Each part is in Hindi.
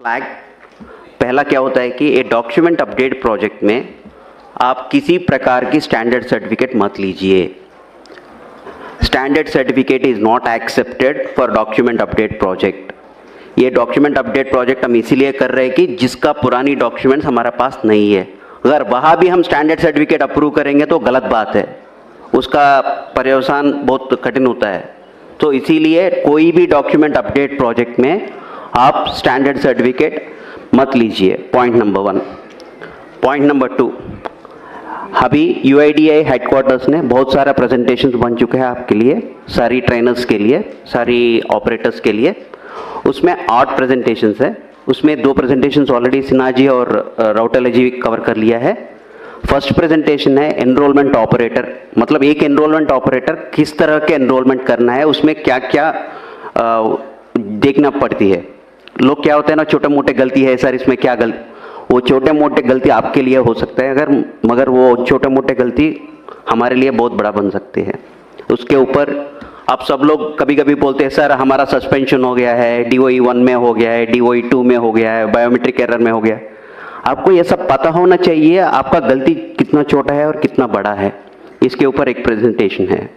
फ्लैग पहला क्या होता है कि एक डॉक्यूमेंट अपडेट प्रोजेक्ट में आप किसी प्रकार की स्टैंडर्ड सर्टिफिकेट मत लीजिए। Standard certificate is not accepted for document update project. ये डॉक्यूमेंट अपडेट प्रोजेक्ट हम इसीलिए कर रहे हैं कि जिसका पुरानी डॉक्यूमेंट्स हमारे पास नहीं है, अगर वहाँ भी हम स्टैंडर्ड सर्टिफिकेट अप्रूव करेंगे तो गलत बात है, उसका पर्यवसान बहुत कठिन होता है। तो इसीलिए कोई भी डॉक्यूमेंट अपडेट प्रोजेक्ट में आप स्टैंडर्ड सर्टिफिकेट मत लीजिए, पॉइंट नंबर 1। पॉइंट नंबर 2, अभी UIDAI हेडक्वार्टर्स ने बहुत सारा प्रेजेंटेशंस बन चुके हैं आपके लिए, सारी ट्रेनर्स के लिए, सारी ऑपरेटर्स के लिए। उसमें 8 प्रेजेंटेशंस है, उसमें 2 प्रेजेंटेशंस ऑलरेडी सिन्हा जी और राउटेला जी कवर कर लिया है। फर्स्ट प्रेजेंटेशन है एनरोलमेंट ऑपरेटर, मतलब एक एनरोलमेंट ऑपरेटर किस तरह के एनरोलमेंट करना है, उसमें क्या क्या देखना पड़ती है। लोग क्या होते हैं ना, छोटे मोटे गलती है सर इसमें क्या गलती, वो छोटे मोटे गलती आपके लिए हो सकता है अगर, मगर वो छोटे मोटे गलती हमारे लिए बहुत बड़ा बन सकती है। उसके ऊपर आप सब लोग कभी कभी बोलते हैं सर हमारा सस्पेंशन हो गया है, DOE 1 में हो गया है, DOE 2 में हो गया है, बायोमेट्रिक एरर में हो गया। आपको ये सब पता होना चाहिए आपका गलती कितना छोटा है और कितना बड़ा है, इसके ऊपर एक प्रेजेंटेशन है।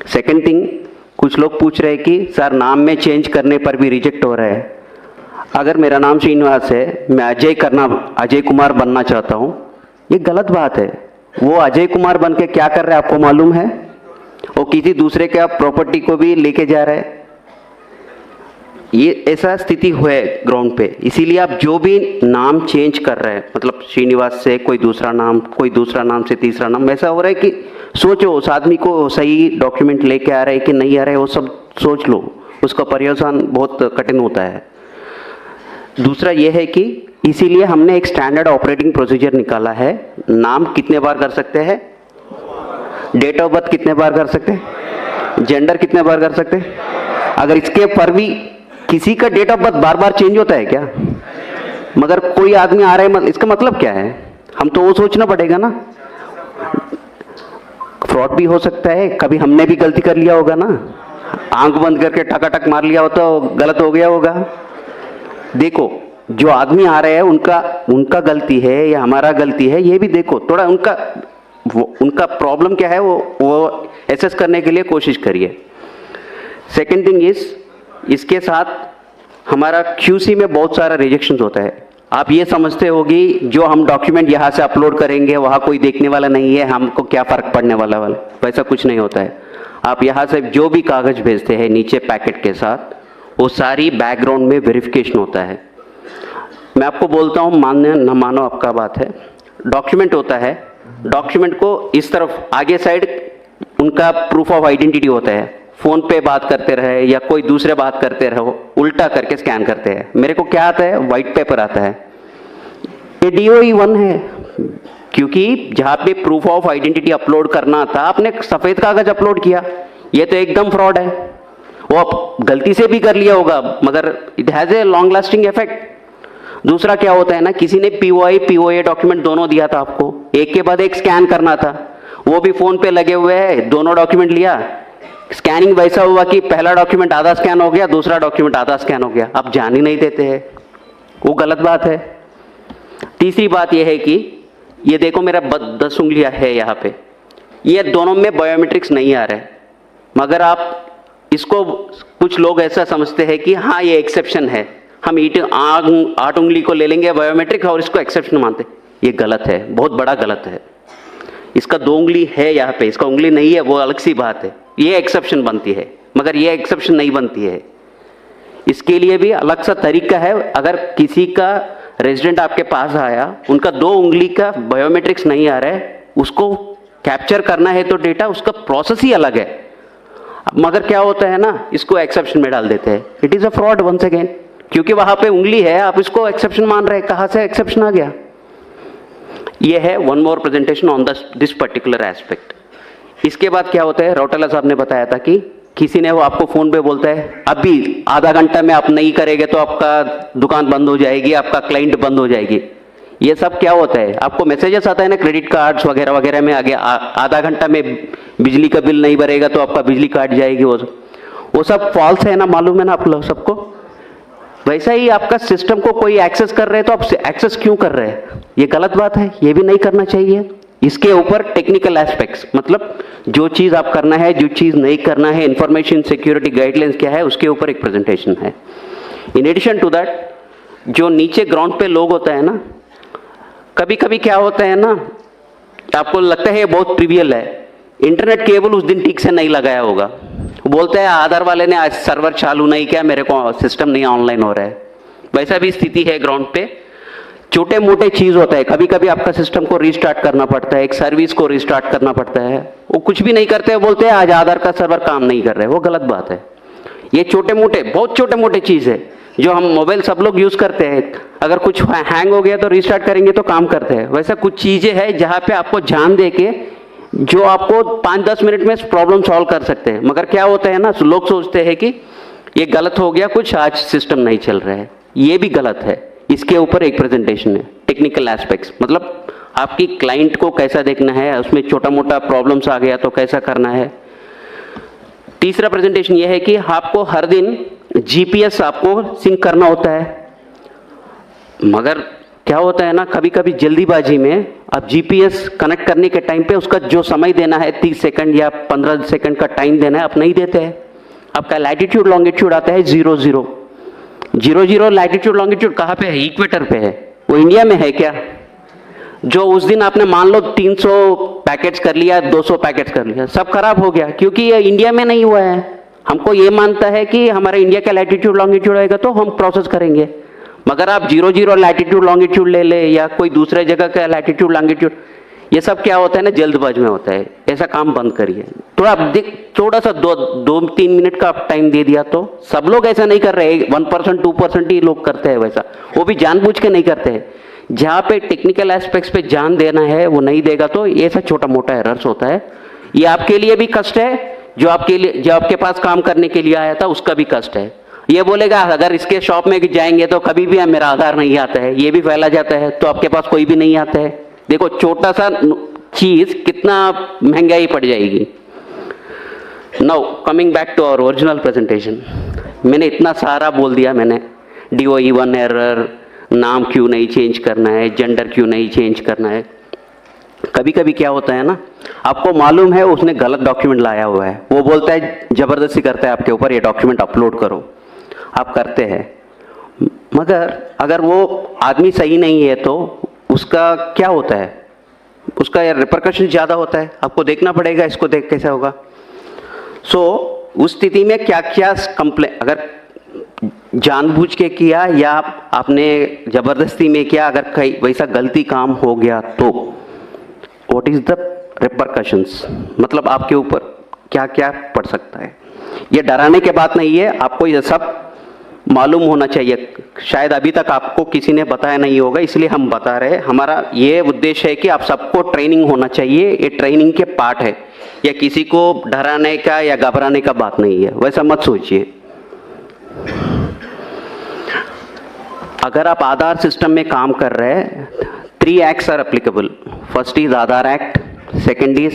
सेकेंड थिंग, कुछ लोग पूछ रहे हैं कि सर नाम में चेंज करने पर भी रिजेक्ट हो रहा है। अगर मेरा नाम श्रीनिवास है, मैं अजय कुमार बनना चाहता हूँ, ये गलत बात है। वो अजय कुमार बन के क्या कर रहा है आपको मालूम है? वो किसी दूसरे के प्रॉपर्टी को भी लेके जा रहा है। ये ऐसा स्थिति हुआ है ग्राउंड पे, इसीलिए आप जो भी नाम चेंज कर रहे हैं, मतलब श्रीनिवास से कोई दूसरा नाम से तीसरा नाम, ऐसा हो रहा है कि सोचो उस आदमी को सही डॉक्यूमेंट लेके आ रहे हैं कि नहीं आ रहे, वो सब सोच लो, उसका पर्यवसान बहुत कठिन होता है। दूसरा ये है कि इसीलिए हमने एक स्टैंडर्ड ऑपरेटिंग प्रोसीजर निकाला है। नाम कितने बार कर सकते हैं, डेट ऑफ बर्थ कितने बार कर सकते हैं, जेंडर कितने बार कर सकते हैं। अगर इसके पर भी किसी का डेट ऑफ बर्थ बार बार चेंज होता है क्या? मगर कोई आदमी आ रहा है, इसका मतलब क्या है? हम तो वो सोचना पड़ेगा ना, फ्रॉड भी हो सकता है, कभी हमने भी गलती कर लिया होगा ना, आंख बंद करके टकाटक मार लिया होता तो गलत हो गया होगा। देखो जो आदमी आ रहे हैं उनका गलती है या हमारा गलती है, ये भी देखो थोड़ा, उनका प्रॉब्लम क्या है वो एसेस करने के लिए कोशिश करिए। सेकेंड थिंग इज, इसके साथ हमारा QC में बहुत सारा रिजेक्शन होता है। आप ये समझते होगी जो हम डॉक्यूमेंट यहाँ से अपलोड करेंगे वहाँ कोई देखने वाला नहीं है, हमको क्या फ़र्क पड़ने वाला, वैसा कुछ नहीं होता है। आप यहाँ से जो भी कागज़ भेजते हैं नीचे पैकेट के साथ, वो सारी बैकग्राउंड में वेरिफिकेशन होता है। मैं आपको बोलता हूँ, मानने न मानो आपका बात है, डॉक्यूमेंट होता है, डॉक्यूमेंट को इस तरफ आगे साइड उनका प्रूफ ऑफ आइडेंटिटी होता है, फ़ोन पे बात करते रहे या कोई दूसरे बात करते रहो, उल्टा करके स्कैन करते हैं। मेरे को क्या आता है, वाइट पेपर आता है, ये DOE 1 है, क्योंकि जहाँ पे प्रूफ ऑफ आइडेंटिटी अपलोड करना था आपने सफ़ेद कागज अपलोड किया। ये तो एकदम फ्रॉड है, वो आप गलती से भी कर लिया होगा मगर it has a long lasting effect. दूसरा क्या होता है ना, किसी ने POA डॉक्यूमेंट दोनों दिया था आपको, एक के बाद एक स्कैन करना था, वो भी फ़ोन पे लगे हुए हैं, दोनों डॉक्यूमेंट लिया, स्कैनिंग वैसा हुआ कि पहला डॉक्यूमेंट आधा स्कैन हो गया, दूसरा डॉक्यूमेंट आधा स्कैन हो गया, आप जान ही नहीं देते हैं, वो गलत बात है। तीसरी बात यह है कि ये देखो मेरा 10 उंगलियां है यहाँ पे, ये दोनों में बायोमेट्रिक्स नहीं आ रहा है, मगर आप इसको, कुछ लोग ऐसा समझते हैं कि हाँ ये एक्सेप्शन है, हम 8 उंगली को ले लेंगे बायोमेट्रिक और इसको एक्सेप्शन मानते। ये गलत है, बहुत बड़ा गलत है। इसका 2 उंगली है यहाँ पे, इसका उंगली नहीं है, वो अलग सी बात है, ये एक्सेप्शन बनती है, मगर ये एक्सेप्शन नहीं बनती है। इसके लिए भी अलग सा तरीका है। अगर किसी का रेजिडेंट आपके पास आया, उनका 2 उंगली का बायोमेट्रिक्स नहीं आ रहा है, उसको कैप्चर करना है तो डेटा, उसका प्रोसेस ही अलग है, मगर क्या होता है ना, इसको एक्सेप्शन में डाल देते हैं। It is a fraud once again, क्योंकि वहाँ पे उंगली है, आप इसको एक्सेप्शन मान रहे हैं, कहाँ से एक्सेप्शन आ गया? ये है one more presentation on this particular aspect. इसके बाद क्या होता है, राउटेला साहब ने बताया था कि किसी ने वो आपको फ़ोन पे बोलता है अभी आधा घंटा में आप नहीं करेंगे तो आपका दुकान बंद हो जाएगी, आपका क्लाइंट बंद हो जाएगी। ये सब क्या होता है, आपको मैसेजेस आता है ना क्रेडिट कार्ड्स वगैरह वगैरह में, आगे आधा घंटा में बिजली का बिल नहीं भरेगा तो आपका बिजली काट जाएगी, वो सब फॉल्स है ना, मालूम है ना आप लोग सबको। वैसा ही आपका सिस्टम को कोई एक्सेस कर रहे हैं तो आप एक्सेस क्यों कर रहे हैं, ये गलत बात है, ये भी नहीं करना चाहिए। इसके ऊपर टेक्निकल एस्पेक्ट्स, मतलब जो चीज आप करना है, जो चीज नहीं करना है, इंफॉर्मेशन सिक्योरिटी गाइडलाइंस क्या है, उसके ऊपर एक प्रेजेंटेशन है। इन एडिशन टू दैट, जो नीचे ग्राउंड पे लोग होता है ना, कभी कभी क्या होता है ना, आपको लगता है ये बहुत ट्रिवियल है, इंटरनेट केबल उस दिन ठीक से नहीं लगाया होगा, बोलते हैं आधार वाले ने आज सर्वर चालू नहीं किया, मेरे को सिस्टम नहीं ऑनलाइन हो रहा है। वैसा भी स्थिति है ग्राउंड पे, छोटे मोटे चीज होता है, कभी कभी आपका सिस्टम को रिस्टार्ट करना पड़ता है, एक सर्विस को रिस्टार्ट करना पड़ता है, वो कुछ भी नहीं करते हैं, बोलते हैं आज आधार का सर्वर काम नहीं कर रहे, वो गलत बात है। ये छोटे मोटे, बहुत छोटे मोटे चीज है जो हम मोबाइल सब लोग यूज करते हैं, अगर कुछ हैंग हो गया तो रिस्टार्ट करेंगे तो काम करते हैं। वैसा कुछ चीजें हैं जहां पे आपको ध्यान दे के जो आपको 5-10 मिनट में प्रॉब्लम सॉल्व कर सकते हैं। मगर क्या होता है ना, लोग सोचते हैं कि ये गलत हो गया कुछ, आज सिस्टम नहीं चल रहा है, ये भी गलत है। इसके ऊपर एक प्रेजेंटेशन है, टेक्निकल एस्पेक्ट्स, मतलब आपकी क्लाइंट को कैसा देखना है, उसमें छोटा मोटा प्रॉब्लम्स आ गया तो कैसा करना है। तीसरा प्रेजेंटेशन यह है कि आपको हर दिन जीपीएस आपको सिंक करना होता है, मगर क्या होता है ना, कभी कभी जल्दीबाजी में आप जीपीएस कनेक्ट करने के टाइम पे उसका जो समय देना है 30 सेकंड या 15 सेकंड का टाइम देना है, आप नहीं देते हैं। आपका लैटिट्यूड लॉन्गिट्यूड आता है 00 00 लैटिट्यूड लॉन्गिट्यूड कहाँ पे है, इक्वेटर पे है, वो इंडिया में है क्या? जो उस दिन आपने मान लो 300 पैकेट्स कर लिया, 200 पैकेट्स कर लिया, सब खराब हो गया क्योंकि ये इंडिया में नहीं हुआ है। हमको ये मानता है कि हमारा इंडिया का लैटिट्यूड लॉन्गिट्यूड आएगा तो हम प्रोसेस करेंगे, मगर आप 00 लैटिट्यूड लॉन्गिट्यूड ले ले या कोई दूसरे जगह का लैटिट्यूड लॉन्गिट्यूड, ये सब क्या होता है ना, जल्दबाजी में होता है। ऐसा काम बंद करिए। तो आप थोड़ा सा 2-3 मिनट का आप टाइम दे दिया तो, सब लोग ऐसा नहीं कर रहे, 1% 2% ही लोग करते हैं वैसा, वो भी जानबूझ के नहीं करते हैं। जहाँ पे टेक्निकल एस्पेक्ट्स पे ध्यान देना है वो नहीं देगा तो ये ऐसा छोटा मोटा एरर्स होता है। ये आपके लिए भी कष्ट है, जो आपके पास काम करने के लिए आया था उसका भी कष्ट है। ये बोलेगा अगर इसके शॉप में जाएंगे तो कभी भी मेरा आधार नहीं आता है, ये भी फैला जाता है तो आपके पास कोई भी नहीं आता है। देखो छोटा सा चीज कितना महंगाई पड़ जाएगी। Now coming back to our original presentation, मैंने इतना सारा बोल दिया, मैंने DOE1 एरर, नाम क्यों नहीं चेंज करना है, जेंडर क्यों नहीं चेंज करना है। कभी कभी क्या होता है ना, आपको मालूम है उसने गलत डॉक्यूमेंट लाया हुआ है, वो बोलता है जबरदस्ती करता है आपके ऊपर, ये डॉक्यूमेंट अपलोड करो, आप करते हैं, मगर अगर वो आदमी सही नहीं है तो उसका क्या होता है, उसका रिपरकशन ज़्यादा होता है, आपको देखना पड़ेगा, इसको देख कैसे होगा। सो उस स्थिति में क्या क्या कंप्लेन, अगर जानबूझ के किया या आपने जबरदस्ती में किया, अगर कहीं वैसा गलती काम हो गया तो व्हाट इज द रिपरकशंस, मतलब आपके ऊपर क्या क्या पड़ सकता है। ये डराने के बात नहीं है, आपको ये सब मालूम होना चाहिए। शायद अभी तक आपको किसी ने बताया नहीं होगा, इसलिए हम बता रहे हैं। हमारा ये उद्देश्य है कि आप सबको ट्रेनिंग होना चाहिए, ये ट्रेनिंग के पार्ट है, या किसी को डराने का या घबराने का बात नहीं है, वैसा मत सोचिए। अगर आप आधार सिस्टम में काम कर रहे हैं, 3 acts are applicable. First is Aadhaar act, second is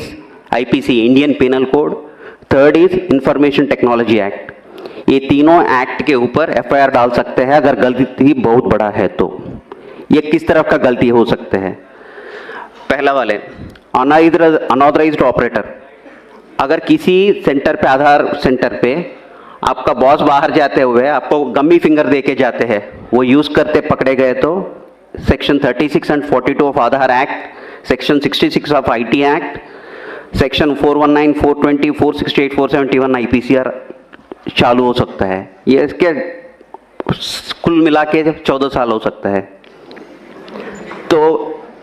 IPC Indian penal code, third is information technology act. ये तीनों एक्ट के ऊपर FIR डाल सकते हैं अगर गलती बहुत बड़ा है तो। ये किस तरफ का गलती हो सकते हैं? पहला वाले अनऑथराइज्ड ऑपरेटर, अगर किसी सेंटर पे, आधार सेंटर पे आपका बॉस बाहर जाते हुए आपको गम्मी फिंगर दे के जाते हैं, वो यूज करते पकड़े गए तो section 36 and 42 of Aadhaar act, section 66 of IT act, section 419, 420, 468, 471 IPCR चालू हो सकता है। ये इसके कुल मिला के 14 साल हो सकता है। तो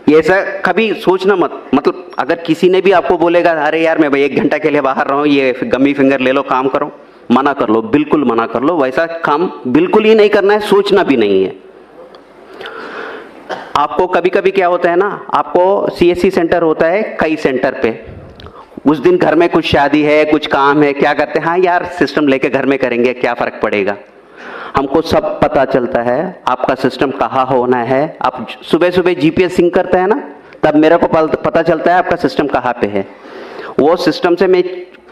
ये ऐसा कभी सोचना मत, मतलब अगर किसी ने भी आपको बोलेगा अरे यार मैं भाई 1 घंटा के लिए बाहर रहा हूँ, ये गम्मी फिंगर ले लो, काम करो, मना कर लो, बिल्कुल मना कर लो। वैसा काम बिल्कुल ही नहीं करना है, सोचना भी नहीं है। आपको कभी कभी क्या होता है ना, आपको CSC सेंटर होता है कई सेंटर पे, उस दिन घर में कुछ शादी है, कुछ काम है, क्या करते हैं, हाँ यार सिस्टम लेके घर में करेंगे, क्या फर्क पड़ेगा। हमको सब पता चलता है आपका सिस्टम कहाँ होना है। आप सुबह सुबह GPS सिंक करते हैं ना, तब मेरे को पता चलता है आपका सिस्टम कहाँ पे है। वो सिस्टम से मैं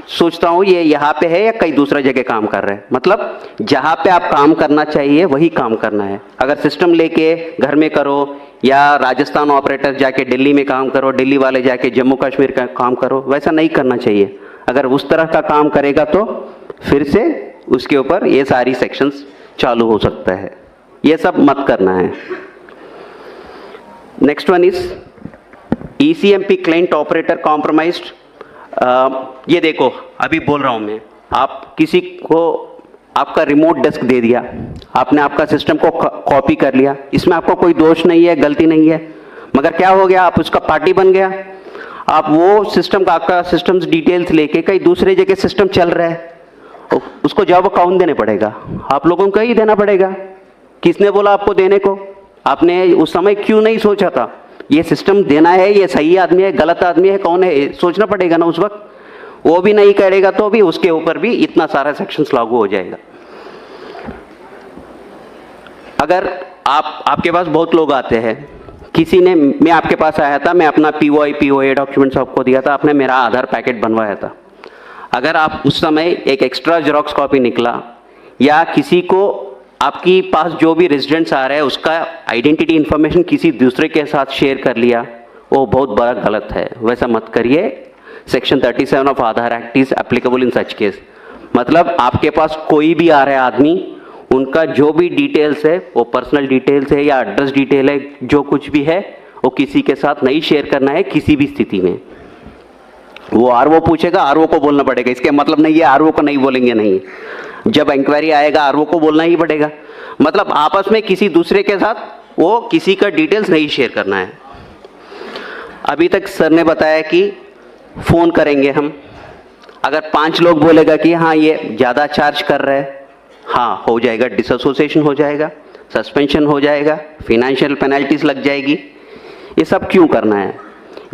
सोचता हूँ ये यहाँ पे है या कहीं दूसरा जगह काम कर रहा है। मतलब जहाँ पे आप काम करना चाहिए वही काम करना है। अगर सिस्टम लेके घर में करो या राजस्थान ऑपरेटर जाके दिल्ली में काम करो, दिल्ली वाले जाके जम्मू कश्मीर का काम करो, वैसा नहीं करना चाहिए। अगर उस तरह का काम करेगा तो फिर से उसके ऊपर ये सारी सेक्शंस चालू हो सकता है। ये सब मत करना है। Next one is ECMP client operator compromised. ये देखो अभी बोल रहा हूँ मैं, आप किसी को आपका रिमोट डेस्क दे दिया, आपने आपका सिस्टम को कॉपी कर लिया, इसमें आपको कोई दोष नहीं है, गलती नहीं है, मगर क्या हो गया, आप उसका पार्टी बन गया। आप वो सिस्टम का आपका सिस्टम्स डिटेल्स लेके कहीं दूसरे जगह सिस्टम चल रहा है, उसको जवाब कौन देने पड़ेगा? आप लोगों को ही देना पड़ेगा। किसने बोला आपको देने को? आपने उस समय क्यों नहीं सोचा था ये सिस्टम देना है, ये सही आदमी है, गलत आदमी है, कौन है, सोचना पड़ेगा ना उस वक्त। वो भी नहीं करेगा तो भी उसके ऊपर भी इतना सारा सेक्शंस लागू हो जाएगा। अगर आपके पास बहुत लोग आते हैं, किसी ने, मैं आपके पास आया था, मैं अपना POA डॉक्यूमेंट्स आपको दिया था, आपने मेरा आधार पैकेट बनवाया था। अगर आप उस समय एक एक्स्ट्रा जेरॉक्स कॉपी निकला या किसी को आपकी पास जो भी रेजिडेंट्स आ रहे हैं उसका आइडेंटिटी इंफॉर्मेशन किसी दूसरे के साथ शेयर कर लिया, वो बहुत बड़ा गलत है, वैसा मत करिए। Section 37 of Aadhaar act is applicable in such case. मतलब आपके पास कोई भी आ रहा है आदमी, उनका जो भी डिटेल्स है, वो पर्सनल डिटेल्स है या एड्रेस डिटेल है, जो कुछ भी है वो किसी के साथ नहीं शेयर करना है किसी भी स्थिति में। वो RO पूछेगा, RO को बोलना पड़ेगा, इसके मतलब नहीं है RO को नहीं बोलेंगे, नहीं। जब इंक्वायरी आएगा RO को बोलना ही पड़ेगा। मतलब आपस में किसी दूसरे के साथ वो किसी का डिटेल्स नहीं शेयर करना है। अभी तक सर ने बताया कि फ़ोन करेंगे हम, अगर 5 लोग बोलेगा कि हाँ ये ज़्यादा चार्ज कर रहे हैं, हाँ हो जाएगा, डिसएसोसिएशन हो जाएगा, सस्पेंशन हो जाएगा, फिनेंशियल पेनल्टीज लग जाएगी। ये सब क्यों करना है?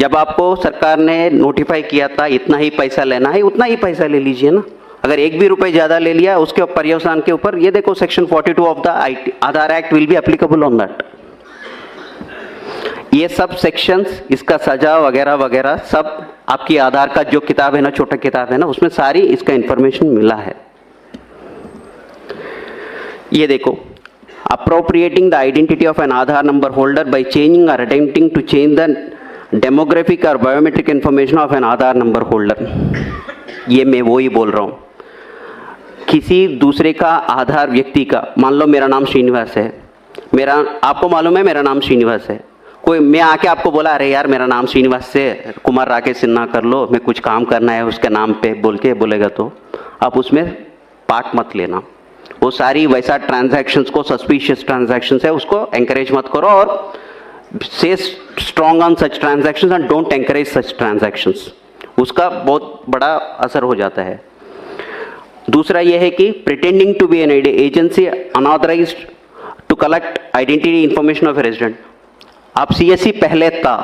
जब आपको सरकार ने नोटिफाई किया था इतना ही पैसा लेना है, उतना ही पैसा ले लीजिए ना। अगर एक भी रुपए ज़्यादा ले लिया उसके पर्यवसान के ऊपर, ये देखो section 42 of the Aadhaar act will be applicable on that. ये सब सेक्शंस, इसका सजा वगैरह वगैरह सब आपकी आधार का जो किताब है ना, छोटा किताब है ना, उसमें सारी इसका इंफॉर्मेशन मिला है। ये देखो, appropriating the identity of an Aadhaar number holder by changing or attempting to change the demographic or biometric information of an Aadhaar number holder। ये मैं वो ही बोल रहा हूँ, किसी दूसरे का आधार व्यक्ति का, मान लो मेरा नाम श्रीनिवास है, मेरा, आपको मालूम है मेरा नाम श्रीनिवास है, कोई मैं आके आपको बोला अरे यार मेरा नाम श्रीनिवास से कुमार राकेश सिन्हा कर लो, मैं कुछ काम करना है उसके नाम पे बोल के बोलेगा, तो आप उसमें पार्ट मत लेना। वो सारी वैसा ट्रांजैक्शंस को, सस्पिशियस ट्रांजैक्शंस है, उसको एंकरेज मत करो और से strong on such transactions and don't encourage such transactions. उसका बहुत बड़ा असर हो जाता है। दूसरा यह है कि pretending to be an agency unauthorised to collect identity information of a resident. आप CSC पहले था,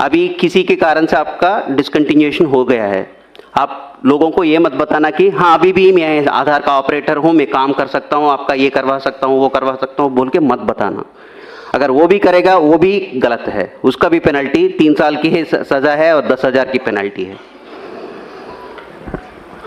अभी किसी के कारण से आपका डिसकंटिन्यूएशन हो गया है, आप लोगों को ये मत बताना कि हाँ अभी भी मैं आधार का ऑपरेटर हूँ, मैं काम कर सकता हूँ, आपका ये करवा सकता हूँ, वो करवा सकता हूँ बोल के मत बताना। अगर वो भी करेगा वो भी गलत है, उसका भी पेनल्टी 3 साल की है सज़ा है और 10,000 की पेनल्टी है।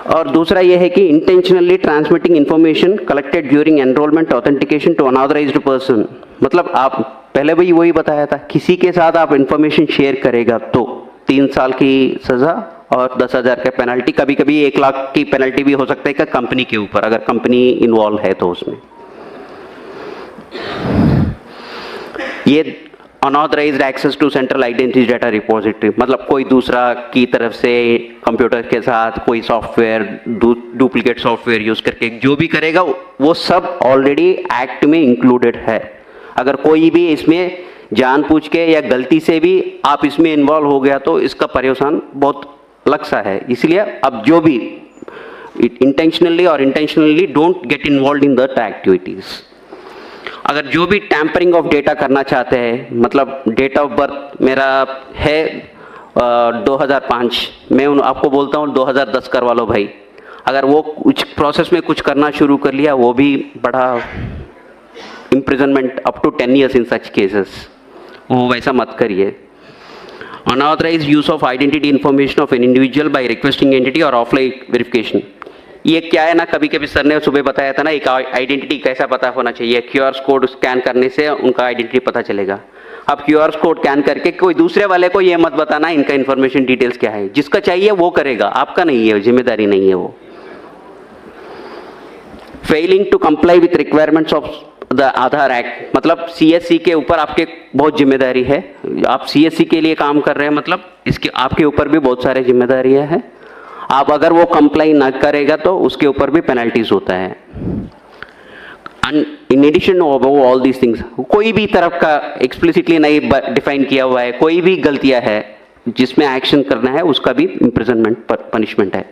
और दूसरा ये है कि intentionally transmitting information collected during enrolment authentication to unauthorised person. मतलब आप पहले भी वही बताया था, किसी के साथ आप इंफॉर्मेशन शेयर करेगा तो 3 साल की सज़ा और 10,000 का पेनल्टी, कभी कभी 1 लाख की पेनल्टी भी हो सकता है कि कंपनी के ऊपर, अगर कंपनी इन्वॉल्व है तो उसमें। ये unauthorised access to central identity data repository, मतलब कोई दूसरा की तरफ से कंप्यूटर के साथ कोई सॉफ्टवेयर, डुप्लीकेट सॉफ्टवेयर यूज करके जो भी करेगा वो सब ऑलरेडी एक्ट में इंक्लूडेड है। अगर कोई भी इसमें जानबूझ के या गलती से भी आप इसमें इन्वॉल्व हो गया तो इसका पर्यवसान बहुत अलग सा है। इसलिए अब जो भी इंटेंशनली और intentionally don't get involve in that activities. अगर जो भी टैंपरिंग ऑफ डेटा करना चाहते हैं, मतलब डेट ऑफ बर्थ मेरा है 2005, मैं आपको बोलता हूँ 2010 करवा लो भाई, अगर वो कुछ प्रोसेस में कुछ करना शुरू कर लिया, वो भी बड़ा imprisonment up to 10 years in such cases, वो वैसा मत करिए। Unauthorise use of identity information of an individual by requesting entity और ऑफलाइन वेरिफिकेशन। ये क्या है ना, कभी कभी सर ने सुबह बताया था ना, एक आइडेंटिटी कैसा पता होना चाहिए, क्यूआर कोड स्कैन करने से उनका आइडेंटिटी पता चलेगा। अब क्यूआर कोड स्कैन करके कोई दूसरे वाले को ये मत बताना इनका इन्फॉर्मेशन डिटेल्स क्या है, जिसका चाहिए वो करेगा, आपका नहीं है, जिम्मेदारी नहीं है वो। Failing to comply with requirements of the Aadhaar act, मतलब सीएससी के ऊपर आपके बहुत जिम्मेदारी है। आप सीएससी के लिए काम कर रहे हैं, मतलब इसके आपके ऊपर भी बहुत सारे जिम्मेदारियां हैं। आप अगर वो कंप्लाई ना करेगा तो उसके ऊपर भी पेनल्टीज होता है। In addition of all these things, कोई भी तरफ का एक्सप्लिसिटली नहीं डिफाइन किया हुआ है, कोई भी गलतियां है जिसमें एक्शन करना है उसका भी इम्प्रिजनमेंट पनिशमेंट है।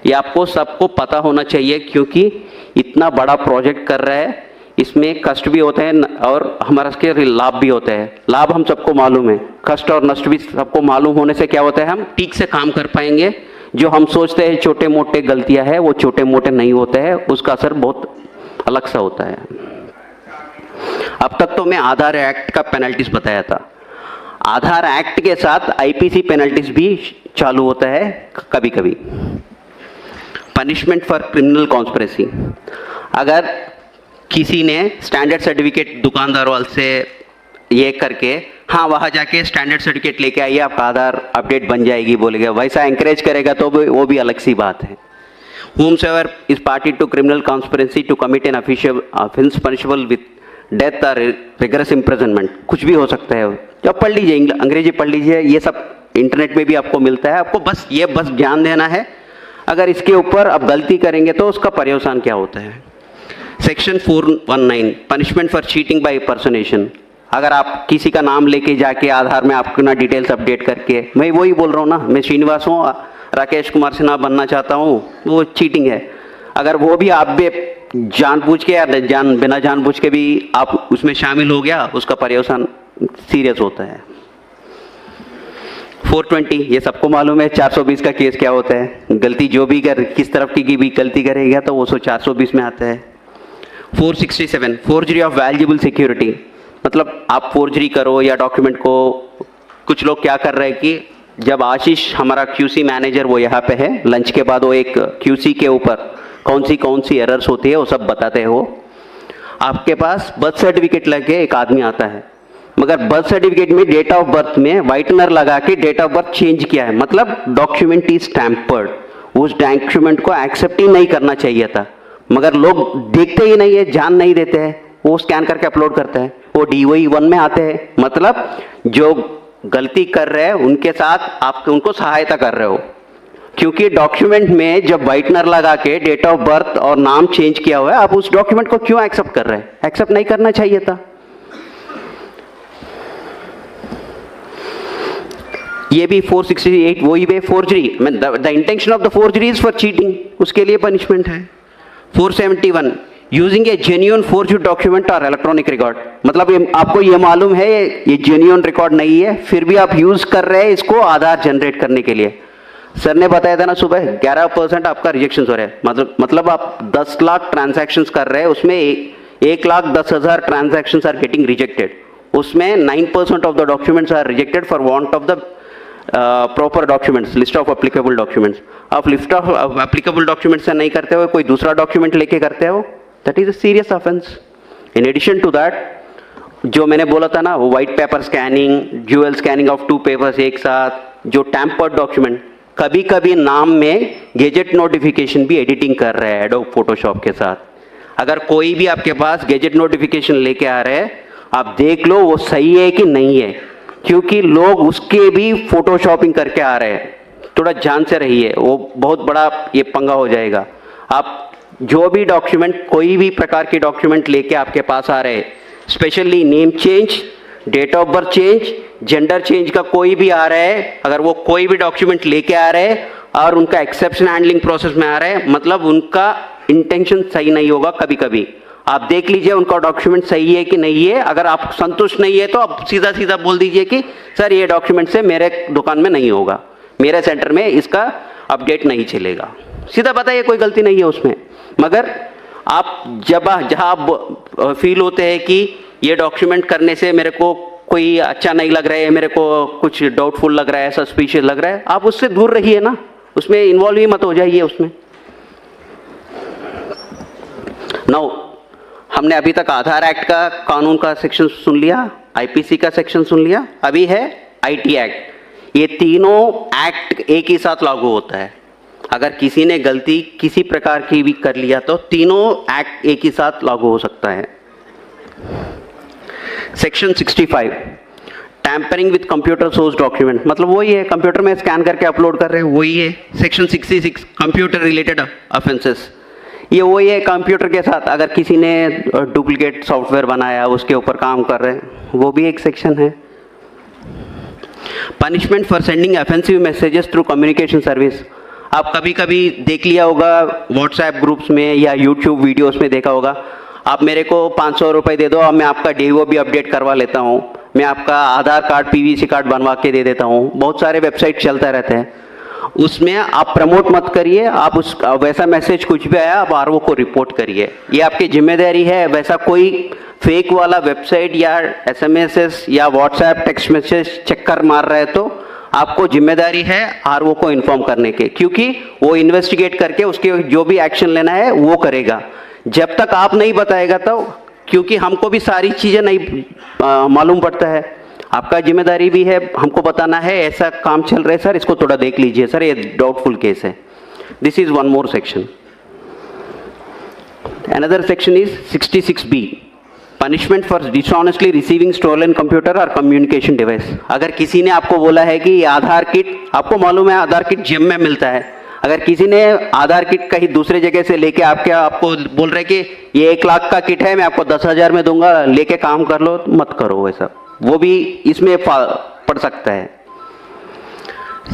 ये आपको सबको पता होना चाहिए, क्योंकि इतना बड़ा प्रोजेक्ट कर रहा है, इसमें कष्ट भी होते हैं और हमारा इसके लाभ भी होते हैं। लाभ हम सबको मालूम है, कष्ट और नष्ट भी सबको मालूम होने से क्या होता है, हम ठीक से काम कर पाएंगे। जो हम सोचते हैं छोटे मोटे गलतियां हैं वो छोटे मोटे नहीं होते हैं, उसका असर बहुत अलग सा होता है। अब तक तो मैं आधार एक्ट का पेनल्टीज बताया था, आधार एक्ट के साथ आईपीसी पेनल्टीज भी चालू होता है कभी कभी। पनिशमेंट फॉर क्रिमिनल कॉन्स्पिरेसी, अगर किसी ने स्टैंडर्ड सर्टिफिकेट दुकानदार वाले से ये करके, हाँ वहाँ जाके स्टैंडर्ड सर्टिफिकेट लेके आइए आपका आधार अपडेट बन जाएगी बोलेगा, वैसा एंकरेज करेगा तो वो भी अलग सी बात है। whomsoever is party to criminal conspiracy to commit an offense punishable with death or rigorous imprisonment, कुछ भी हो सकता है। जब पढ़ लीजिए, अंग्रेजी पढ़ लीजिए, ये सब इंटरनेट में भी आपको मिलता है। आपको बस ध्यान देना है, अगर इसके ऊपर आप गलती करेंगे तो उसका पर्यवसान क्या होता है। Section 419 punishment for cheating by personation, अगर आप किसी का नाम लेके जाके आधार में अपना डिटेल्स अपडेट करके, मैं वही बोल रहा हूँ ना, मैं श्रीनिवास हूँ, राकेश कुमार सिन्हा बनना चाहता हूँ, वो चीटिंग है। अगर वो भी आप भी जानबूझ के या बिना जानबूझ के भी आप उसमें शामिल हो गया, उसका पर्यवसान सीरियस होता है। 420 ये सबको मालूम है, 420 का केस क्या होता है, गलती जो भी किस तरफ की भी गलती करेगा तो वो 420 में आता है। 467 फोर्जरी ऑफ वैल्यूएबल सिक्योरिटी, मतलब आप फोर्जरी करो या डॉक्यूमेंट को, कुछ लोग क्या कर रहे हैं कि जब आशीष हमारा क्यूसी मैनेजर वो यहाँ पे है, लंच के बाद वो एक क्यूसी के ऊपर कौन सी एरर्स होती है वो सब बताते हैं। वो आपके पास बर्थ सर्टिफिकेट लगे एक आदमी आता है, मगर बर्थ सर्टिफिकेट में डेट ऑफ बर्थ में व्हाइटनर लगा के डेट ऑफ बर्थ चेंज किया है, मतलब डॉक्यूमेंट इज टैम्पर्ड। उस डॉक्यूमेंट को एक्सेप्ट ही नहीं करना चाहिए था, मगर लोग देखते ही नहीं है, ध्यान नहीं देते हैं, वो स्कैन करके अपलोड करते हैं, वो DOE 1 में आते हैं। मतलब जो गलती कर रहे हैं उनके साथ आप उनको सहायता कर रहे हो, क्योंकि डॉक्यूमेंट में जब व्हाइटनर लगा के डेट ऑफ बर्थ और नाम चेंज किया हुआ है, आप उस डॉक्यूमेंट को क्यों एक्सेप्ट कर रहे हैं? एक्सेप्ट नहीं करना चाहिए था। ये भी 468 वही है, forgery, the intention of the forgery is for cheating, उसके लिए पनिशमेंट है। 471 यूजिंग ए जेन्युइन फोर्ज्ड डॉक्यूमेंट और इलेक्ट्रॉनिक रिकॉर्ड, मतलब आपको ये मालूम है ये जेन्युइन रिकॉर्ड नहीं है, फिर भी आप यूज कर रहे हैं इसको आधार जनरेट करने के लिए। सर ने बताया था ना सुबह 11% आपका रिजेक्शन हो रहा है, मतलब आप 10 लाख ट्रांजैक्शंस कर रहे हैं, उसमें 1,10,000 ट्रांजैक्शंस आर गेटिंग रिजेक्टेड, उसमें 9% of the documents are rejected for want of the proper documents, list of applicable documents. आप लिस्ट ऑफ एप्लीकेबल डॉक्यूमेंट्स से नहीं करते हो, कोई दूसरा डॉक्यूमेंट लेके करते हो, that is a serious offence. In addition to that, जो मैंने बोला था ना, वो white paper scanning, dual scanning of 2 papers एक साथ, जो टैम्पर्ड डॉक्यूमेंट, कभी कभी नाम में गेजेट नोटिफिकेशन भी एडिटिंग कर रहे हैं एडोब फोटोशॉप के साथ। अगर कोई भी आपके पास गेजेट नोटिफिकेशन लेके आ रहे हैं, आप देख लो वो सही है कि नहीं है, क्योंकि लोग उसके भी फोटोशॉपिंग करके आ रहे हैं। थोड़ा ध्यान से रहिए, वो बहुत बड़ा ये पंगा हो जाएगा। आप जो भी डॉक्यूमेंट, कोई भी प्रकार के डॉक्यूमेंट लेके आपके पास आ रहे हैं, specially name change, date of birth change, gender change का कोई भी आ रहा है, अगर वो कोई भी डॉक्यूमेंट लेके आ रहे हैं और उनका एक्सेप्शन हैंडलिंग प्रोसेस में आ रहे हैं, मतलब उनका इंटेंशन सही नहीं होगा। कभी कभी आप देख लीजिए उनका डॉक्यूमेंट सही है कि नहीं है, अगर आप संतुष्ट नहीं है तो आप सीधा सीधा बोल दीजिए कि सर ये डॉक्यूमेंट से मेरे दुकान में नहीं होगा, मेरे सेंटर में इसका अपडेट नहीं चलेगा। सीधा बताइए, कोई गलती नहीं है उसमें। मगर आप जहाँ आप फील होते हैं कि ये डॉक्यूमेंट करने से मेरे को कोई अच्छा नहीं लग रहा है, मेरे को कुछ डाउटफुल लग रहा है, सस्पिशियस लग रहा है, आप उससे दूर रहिए ना, उसमें इन्वॉल्व ही मत हो जाइए उसमें। नाउ हमने अभी तक आधार एक्ट का कानून का सेक्शन सुन लिया, आईपीसी का सेक्शन सुन लिया, अभी है आईटी एक्ट। ये तीनों एक्ट एक ही साथ लागू होता है। अगर किसी ने गलती किसी प्रकार की भी कर लिया तो तीनों एक्ट एक ही साथ लागू हो सकता है। Section 65 tampering with computer source document, मतलब वही है, कंप्यूटर में स्कैन करके अपलोड कर रहे हैं, वही है। सेक्शन 66 कंप्यूटर रिलेटेड ऑफेंसेस, ये वही है, कंप्यूटर के साथ अगर किसी ने डुप्लीकेट सॉफ्टवेयर बनाया उसके ऊपर काम कर रहे हैं, वो भी एक सेक्शन है। Punishment for sending offensive messages through communication service, आप कभी कभी देख लिया होगा व्हाट्सएप ग्रुप्स में या यूट्यूब वीडियोस में देखा होगा, आप मेरे को 500 रुपये दे दो और मैं आपका DO भी अपडेट करवा लेता हूँ, मैं आपका आधार कार्ड PVC कार्ड बनवा के दे देता हूँ। बहुत सारे वेबसाइट चलता रहते हैं, उसमें आप प्रमोट मत करिए, आप उस वैसा मैसेज कुछ भी आया आप RO को रिपोर्ट करिए, ये आपकी जिम्मेदारी है। वैसा कोई फेक वाला वेबसाइट या SMS या व्हाट्सएप टेक्स्ट मैसेज चक्कर मार रहा है तो आपको जिम्मेदारी है RO को इन्फॉर्म करने के, क्योंकि वो इन्वेस्टिगेट करके उसके जो भी एक्शन लेना है वो करेगा। जब तक आप नहीं बताएगा तो, क्योंकि हमको भी सारी चीज़ें नहीं मालूम पड़ता है, आपका जिम्मेदारी भी है, हमको बताना है ऐसा काम चल रहा है सर, इसको थोड़ा देख लीजिए सर, ये डाउटफुल केस है। This is one more section. Another section is 66B punishment for dishonestly receiving stolen computer और कम्युनिकेशन डिवाइस। अगर किसी ने आपको बोला है कि आधार किट, आपको मालूम है आधार किट जिम में मिलता है, अगर किसी ने आधार किट कहीं दूसरे जगह से लेके आपको बोल रहे कि ये 1 लाख का किट है, मैं आपको 10,000 में दूंगा, लेके काम कर लो, मत करो वैसा, वो भी इसमें पड़ सकता है।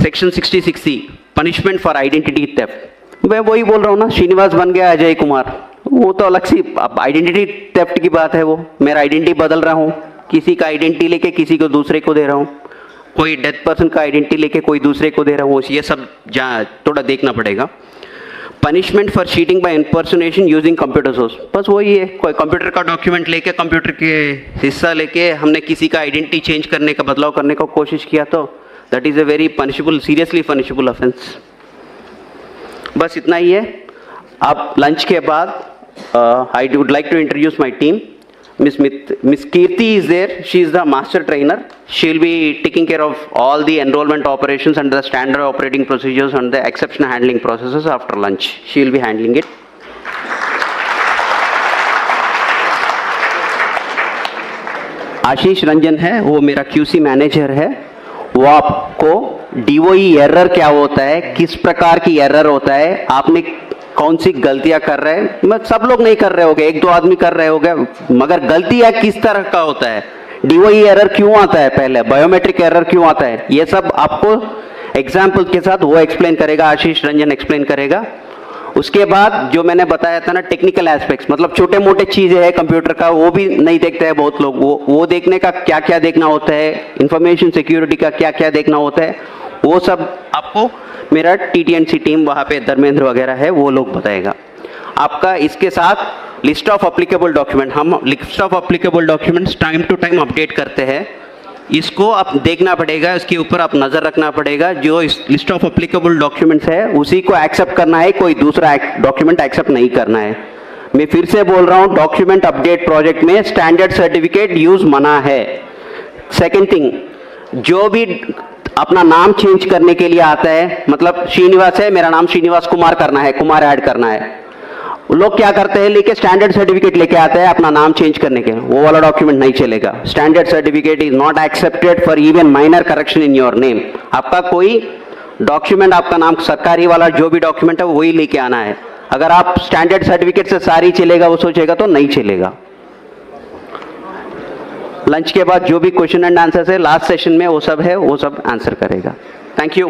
Section 66C punishment for identity theft, मैं वही बोल रहा हूँ ना, श्रीनिवास बन गया अजय कुमार, वो तो अलग सी आइडेंटिटी थेफ्ट की बात है, वो मेरा आइडेंटिटी बदल रहा हूँ, किसी का आइडेंटिटी लेके किसी को दूसरे को दे रहा हूँ, कोई डेथ पर्सन का आइडेंटिटी लेके कोई दूसरे को दे रहा हूँ, ये सब थोड़ा देखना पड़ेगा। Punishment for cheating by impersonation using computer source, बस वही है, कोई कंप्यूटर का डॉक्यूमेंट लेके, कंप्यूटर के हिस्सा लेके हमने किसी का आइडेंटिटी चेंज करने का, बदलाव करने का कोशिश किया तो that is a very punishable, seriously punishable offence. बस इतना ही है। अब लंच के बाद I would like to introduce my team. Miss Kirti is there. She is the master trainer. She will be taking care of all the enrollment operations and the standard operating procedures and the exception handling processes after lunch. She will be handling it. आशीष रंजन है, वो मेरा QC मैनेजर है, वो आपको DOE एरर क्या होता है, किस प्रकार की एरर होता है, आपने कौन सी गलतियां कर रहे हैं, मैं सब लोग नहीं कर रहे होंगे, 1-2 आदमी कर रहे होंगे, मगर गलतियां किस तरह का होता है, DOE एरर क्यों आता है, पहले बायोमेट्रिक एरर क्यों आता है, ये सब आपको एग्जाम्पल के साथ वो एक्सप्लेन करेगा, आशीष रंजन एक्सप्लेन करेगा। उसके बाद जो मैंने बताया था ना टेक्निकल एस्पेक्ट्स, मतलब छोटे मोटे चीजें हैं कंप्यूटर का, वो भी नहीं देखते हैं बहुत लोग, वो देखने का क्या क्या देखना होता है, इंफॉर्मेशन सिक्योरिटी का क्या क्या देखना होता है, वो सब आपको मेरा TT&C टीम वहाँ पे धर्मेंद्र वगैरह है वो लोग बताएगा। आपका इसके साथ लिस्ट ऑफ अप्लीकेबल डॉक्यूमेंट, हम list of applicable documents time to time update करते हैं, इसको आप देखना पड़ेगा, इसके ऊपर आप नज़र रखना पड़ेगा। जो इस लिस्ट ऑफ अप्लीकेबल डॉक्यूमेंट्स है उसी को एक्सेप्ट करना है, कोई दूसरा डॉक्यूमेंट एक्सेप्ट नहीं करना है। मैं फिर से बोल रहा हूँ, डॉक्यूमेंट अपडेट प्रोजेक्ट में स्टैंडर्ड सर्टिफिकेट यूज मना है। सेकेंड थिंग, जो भी अपना नाम चेंज करने के लिए आता है, मतलब श्रीनिवास है, मेरा नाम श्रीनिवास कुमार करना है, कुमार ऐड करना है, लोग क्या करते हैं, लेके स्टैंडर्ड सर्टिफिकेट लेके आते हैं अपना नाम चेंज करने के, वो वाला डॉक्यूमेंट नहीं चलेगा। Standard certificate is not accepted for even minor correction in your name. आपका कोई डॉक्यूमेंट, आपका नाम सरकारी वाला जो भी डॉक्यूमेंट है वही लेके आना है। अगर आप स्टैंडर्ड सर्टिफिकेट से सारी चलेगा वो सोचेगा तो नहीं चलेगा। लंच के बाद जो भी क्वेश्चन एंड आंसर है लास्ट सेशन में वो सब है, वो सब आंसर करेगा। Thank you.